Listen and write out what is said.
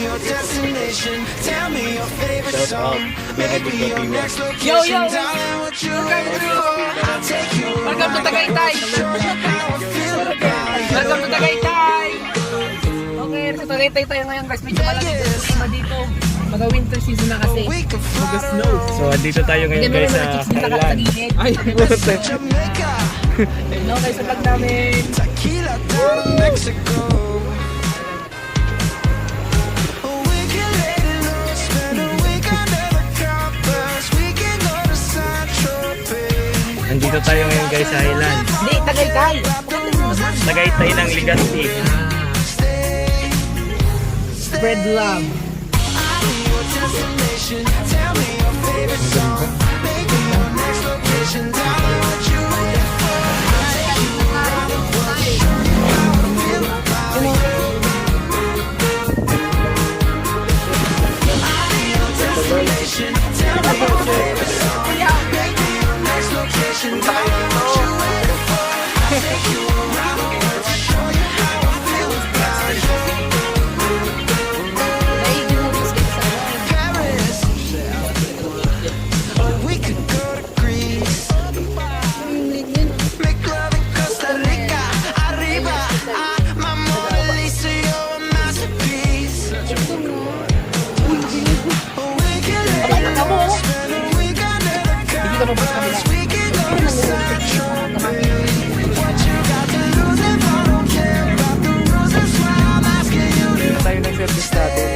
your destination. Tell me your favorite song. Maybe your next Yo, location. yo. Darling, what you ready for? I'll take you Welcome to Tagaytay! show you how I feel about you. Welcome to Tagaytay! Okay, sa Tagaytay tayo ngayon guys. Medyo malaki yung klima dito. Mag-winter season na kasi. We can fly to So, andito tayo Hindi ngayon mo guys naman sa na-chicks dito Highlands. kakatagilid. Ay, buti. Jamaica, No guys, sa vlog namin. tequila down to Mexico. We can let it loose, spend a week under the covers. We can go to Saint-Tropez. Andito tayo ngayon guys sa Highlands. Hindi, Tagaytay. Tagaytay ng legazpi. Spread love. Your destination, tell me your favorite song. Maybe your next location. Darling, what you waiting for? I'll take you around the world, show you how I feel about you. Your destination, tell me your favorite song. Maybe your next location. Darling, what you waiting for? I'll take you around the world, show you how I feel about you. Paris, or we could go to Greece. Make love in Costa Rica, arriba. My Mona Lisa, you're a masterpiece. We can let it go, spend a week under the covers. We can go to Saint-Tropez. What you got to lose if I don't care about the rules? That's why I'm asking you to. Tayo ng service natin.